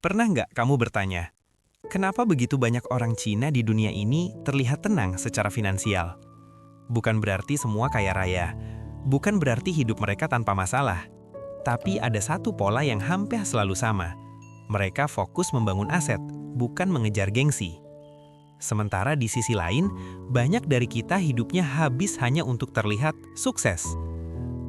Pernah nggak kamu bertanya, kenapa begitu banyak orang Cina di dunia ini terlihat tenang secara finansial? Bukan berarti semua kaya raya, bukan berarti hidup mereka tanpa masalah, tapi ada satu pola yang hampir selalu sama. Mereka fokus membangun aset, bukan mengejar gengsi. Sementara di sisi lain, banyak dari kita hidupnya habis hanya untuk terlihat sukses.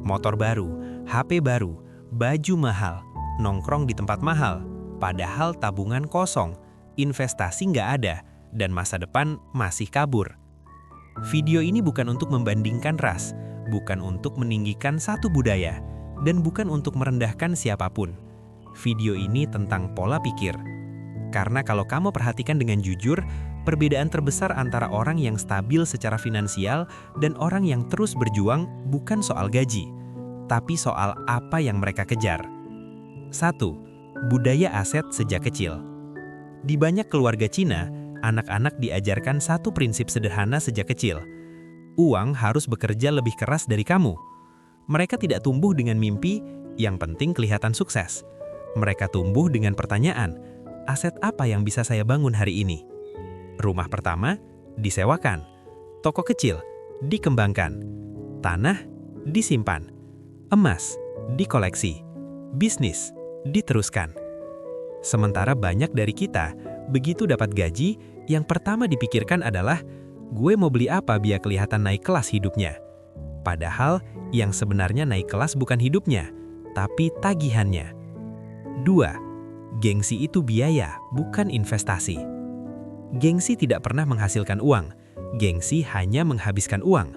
Motor baru, HP baru, baju mahal, nongkrong di tempat mahal, padahal tabungan kosong, investasi nggak ada, dan masa depan masih kabur. Video ini bukan untuk membandingkan ras, bukan untuk meninggikan satu budaya, dan bukan untuk merendahkan siapapun. Video ini tentang pola pikir. Karena kalau kamu perhatikan dengan jujur, perbedaan terbesar antara orang yang stabil secara finansial dan orang yang terus berjuang bukan soal gaji, tapi soal apa yang mereka kejar. 1. Budaya aset sejak kecil. Di banyak keluarga Cina, anak-anak diajarkan satu prinsip sederhana sejak kecil. Uang harus bekerja lebih keras dari kamu. Mereka tidak tumbuh dengan mimpi, yang penting kelihatan sukses. Mereka tumbuh dengan pertanyaan, aset apa yang bisa saya bangun hari ini? Rumah pertama disewakan, toko kecil dikembangkan, tanah disimpan, emas dikoleksi, bisnis diteruskan. Sementara banyak dari kita, begitu dapat gaji, yang pertama dipikirkan adalah, gue mau beli apa biar kelihatan naik kelas hidupnya. Padahal yang sebenarnya naik kelas bukan hidupnya, tapi tagihannya. 2. Gengsi itu biaya, bukan investasi. Gengsi tidak pernah menghasilkan uang, gengsi hanya menghabiskan uang.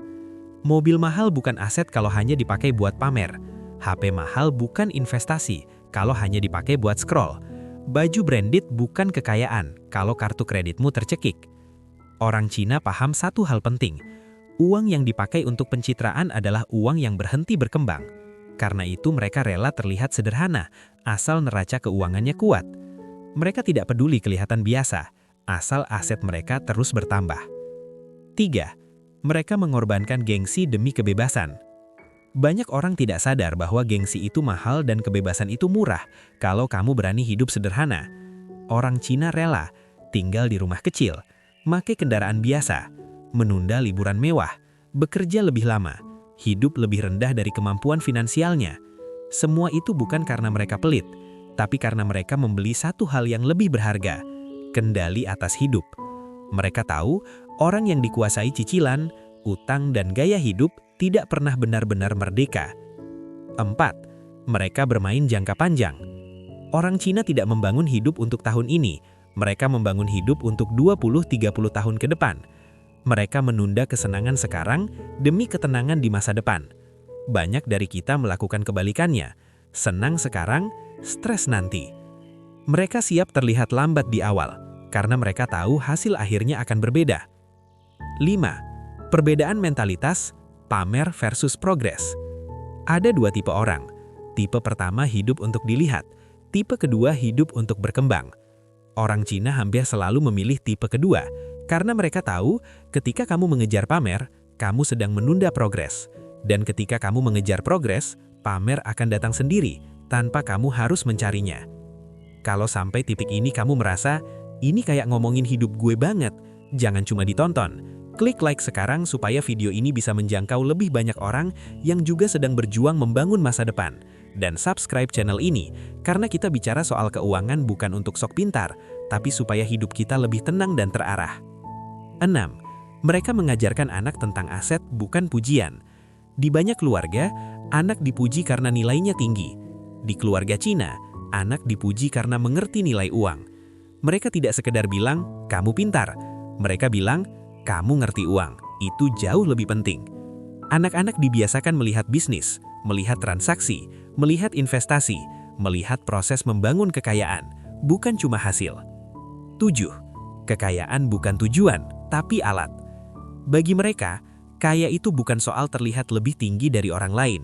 Mobil mahal bukan aset kalau hanya dipakai buat pamer. HP mahal bukan investasi kalau hanya dipakai buat scroll. Baju branded bukan kekayaan kalau kartu kreditmu tercekik. Orang Cina paham satu hal penting. Uang yang dipakai untuk pencitraan adalah uang yang berhenti berkembang. Karena itu mereka rela terlihat sederhana, asal neraca keuangannya kuat. Mereka tidak peduli kelihatan biasa, asal aset mereka terus bertambah. 3. Mereka mengorbankan gengsi demi kebebasan. Banyak orang tidak sadar bahwa gengsi itu mahal dan kebebasan itu murah kalau kamu berani hidup sederhana. Orang Cina rela tinggal di rumah kecil, pakai kendaraan biasa, menunda liburan mewah, bekerja lebih lama, hidup lebih rendah dari kemampuan finansialnya. Semua itu bukan karena mereka pelit, tapi karena mereka membeli satu hal yang lebih berharga, kendali atas hidup. Mereka tahu orang yang dikuasai cicilan, utang, dan gaya hidup tidak pernah benar-benar merdeka. 4. Mereka bermain jangka panjang. Orang Cina tidak membangun hidup untuk tahun ini, mereka membangun hidup untuk 20-30 tahun ke depan. Mereka menunda kesenangan sekarang demi ketenangan di masa depan. Banyak dari kita melakukan kebalikannya, senang sekarang, stres nanti. Mereka siap terlihat lambat di awal, karena mereka tahu hasil akhirnya akan berbeda. 5. Perbedaan mentalitas, pamer versus progres. Ada dua tipe orang. Tipe pertama hidup untuk dilihat, tipe kedua hidup untuk berkembang. Orang Cina hampir selalu memilih tipe kedua, karena mereka tahu ketika kamu mengejar pamer, kamu sedang menunda progres. Dan ketika kamu mengejar progres, pamer akan datang sendiri, tanpa kamu harus mencarinya. Kalau sampai titik ini kamu merasa, ini kayak ngomongin hidup gue banget, jangan cuma ditonton. Klik like sekarang supaya video ini bisa menjangkau lebih banyak orang yang juga sedang berjuang membangun masa depan. Dan subscribe channel ini, karena kita bicara soal keuangan bukan untuk sok pintar, tapi supaya hidup kita lebih tenang dan terarah. 6. Mereka mengajarkan anak tentang aset bukan pujian. Di banyak keluarga, anak dipuji karena nilainya tinggi. Di keluarga Cina, anak dipuji karena mengerti nilai uang. Mereka tidak sekedar bilang, kamu pintar. Mereka bilang, kamu ngerti uang, itu jauh lebih penting. Anak-anak dibiasakan melihat bisnis, melihat transaksi, melihat investasi, melihat proses membangun kekayaan, bukan cuma hasil. 7. Kekayaan bukan tujuan, tapi alat. Bagi mereka, kaya itu bukan soal terlihat lebih tinggi dari orang lain.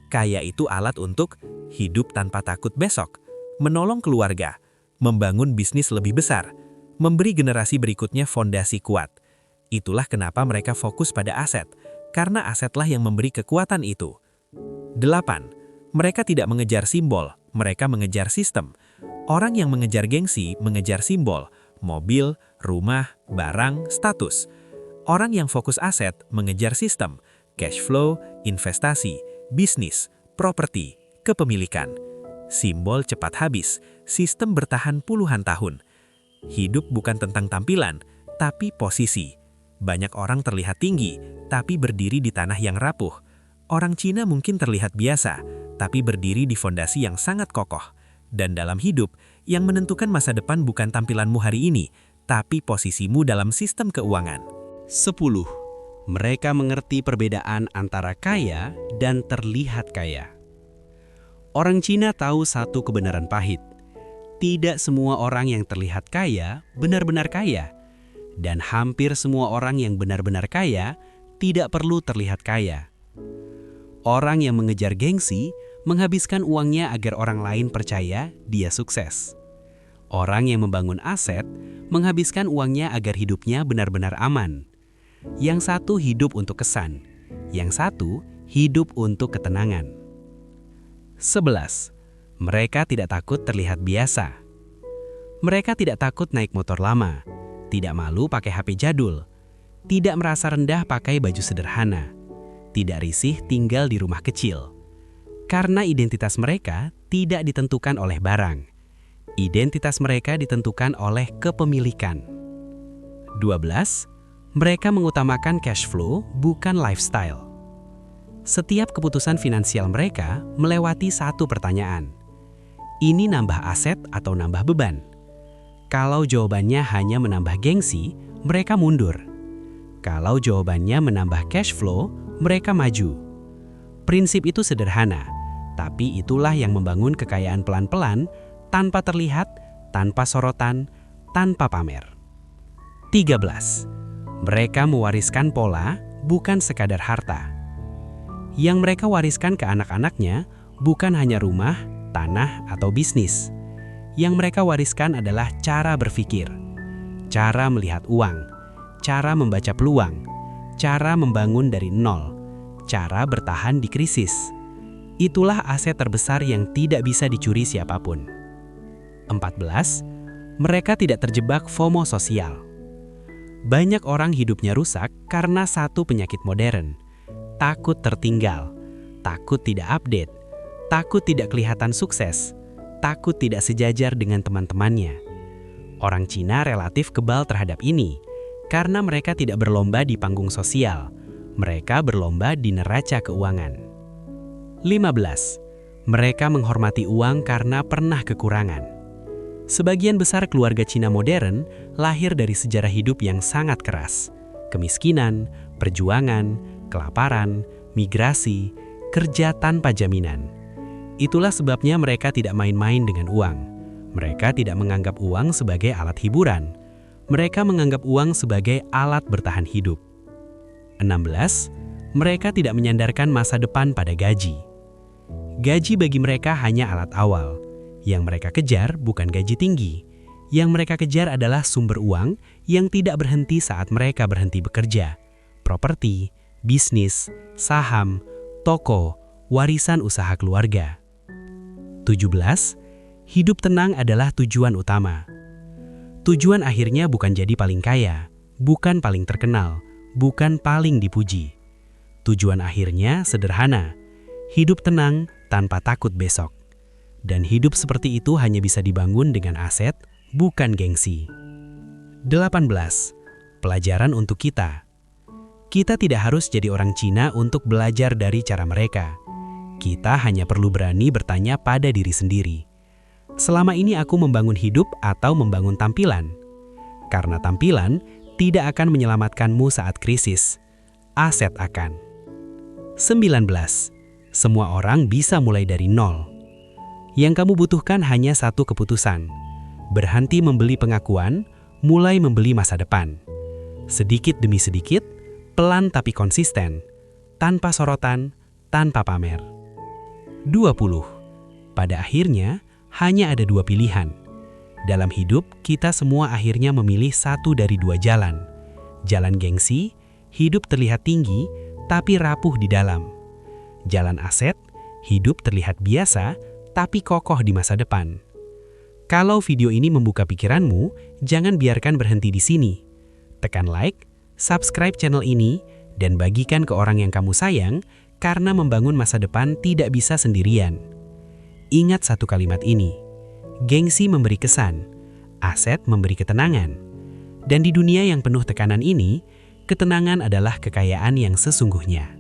Kaya itu alat untuk hidup tanpa takut besok, menolong keluarga, membangun bisnis lebih besar, memberi generasi berikutnya fondasi kuat. Itulah kenapa mereka fokus pada aset, karena asetlah yang memberi kekuatan itu. 8. Mereka tidak mengejar simbol, mereka mengejar sistem. Orang yang mengejar gengsi mengejar simbol, mobil, rumah, barang, status. Orang yang fokus aset mengejar sistem, cash flow, investasi, bisnis, properti, kepemilikan. Simbol cepat habis, sistem bertahan puluhan tahun. Hidup bukan tentang tampilan, tapi posisi. Banyak orang terlihat tinggi, tapi berdiri di tanah yang rapuh. Orang Cina mungkin terlihat biasa, tapi berdiri di fondasi yang sangat kokoh. Dan dalam hidup, yang menentukan masa depan bukan tampilanmu hari ini, tapi posisimu dalam sistem keuangan. 10. Mereka mengerti perbedaan antara kaya dan terlihat kaya. Orang Cina tahu satu kebenaran pahit. Tidak semua orang yang terlihat kaya benar-benar kaya. Dan hampir semua orang yang benar-benar kaya tidak perlu terlihat kaya. Orang yang mengejar gengsi menghabiskan uangnya agar orang lain percaya dia sukses. Orang yang membangun aset menghabiskan uangnya agar hidupnya benar-benar aman. Yang satu hidup untuk kesan, yang satu hidup untuk ketenangan. 11. Mereka tidak takut terlihat biasa. Mereka tidak takut naik motor lama, tidak malu pakai HP jadul, tidak merasa rendah pakai baju sederhana, tidak risih tinggal di rumah kecil. Karena identitas mereka tidak ditentukan oleh barang. Identitas mereka ditentukan oleh kepemilikan. 12. Mereka mengutamakan cash flow, bukan lifestyle. Setiap keputusan finansial mereka melewati satu pertanyaan. Ini nambah aset atau nambah beban? Kalau jawabannya hanya menambah gengsi, mereka mundur. Kalau jawabannya menambah cash flow, mereka maju. Prinsip itu sederhana, tapi itulah yang membangun kekayaan pelan-pelan, tanpa terlihat, tanpa sorotan, tanpa pamer. 13. Mereka mewariskan pola, bukan sekadar harta. Yang mereka wariskan ke anak-anaknya bukan hanya rumah, tanah, atau bisnis. Yang mereka wariskan adalah cara berpikir, cara melihat uang, cara membaca peluang, cara membangun dari nol, cara bertahan di krisis. Itulah aset terbesar yang tidak bisa dicuri siapapun. 14. Mereka tidak terjebak FOMO sosial. Banyak orang hidupnya rusak karena satu penyakit modern. Takut tertinggal, takut tidak update, takut tidak kelihatan sukses, takut tidak sejajar dengan teman-temannya. Orang Cina relatif kebal terhadap ini, karena mereka tidak berlomba di panggung sosial. Mereka berlomba di neraca keuangan. 15. Mereka menghormati uang karena pernah kekurangan. Sebagian besar keluarga Cina modern lahir dari sejarah hidup yang sangat keras. Kemiskinan, perjuangan, kelaparan, migrasi, kerja tanpa jaminan. Itulah sebabnya mereka tidak main-main dengan uang. Mereka tidak menganggap uang sebagai alat hiburan. Mereka menganggap uang sebagai alat bertahan hidup. 16. Mereka tidak menyandarkan masa depan pada gaji. Gaji bagi mereka hanya alat awal. Yang mereka kejar bukan gaji tinggi. Yang mereka kejar adalah sumber uang yang tidak berhenti saat mereka berhenti bekerja. Properti, bisnis, saham, toko, warisan usaha keluarga. 17. Hidup tenang adalah tujuan utama. Tujuan akhirnya bukan jadi paling kaya, bukan paling terkenal, bukan paling dipuji. Tujuan akhirnya sederhana. Hidup tenang tanpa takut besok. Dan hidup seperti itu hanya bisa dibangun dengan aset, bukan gengsi. 18. Pelajaran untuk kita. Kita tidak harus jadi orang Cina untuk belajar dari cara mereka. Kita hanya perlu berani bertanya pada diri sendiri. Selama ini aku membangun hidup atau membangun tampilan? Karena tampilan tidak akan menyelamatkanmu saat krisis. Aset akan. 19. Semua orang bisa mulai dari nol. Yang kamu butuhkan hanya satu keputusan. Berhenti membeli pengakuan, mulai membeli masa depan. Sedikit demi sedikit, pelan tapi konsisten. Tanpa sorotan, tanpa pamer. 20. Pada akhirnya, hanya ada dua pilihan. Dalam hidup, kita semua akhirnya memilih satu dari dua jalan. Jalan gengsi, hidup terlihat tinggi, tapi rapuh di dalam. Jalan aset, hidup terlihat biasa, tapi kokoh di masa depan. Kalau video ini membuka pikiranmu, jangan biarkan berhenti di sini. Tekan like, subscribe channel ini, dan bagikan ke orang yang kamu sayang karena membangun masa depan tidak bisa sendirian. Ingat satu kalimat ini, gengsi memberi kesan, aset memberi ketenangan. Dan di dunia yang penuh tekanan ini, ketenangan adalah kekayaan yang sesungguhnya.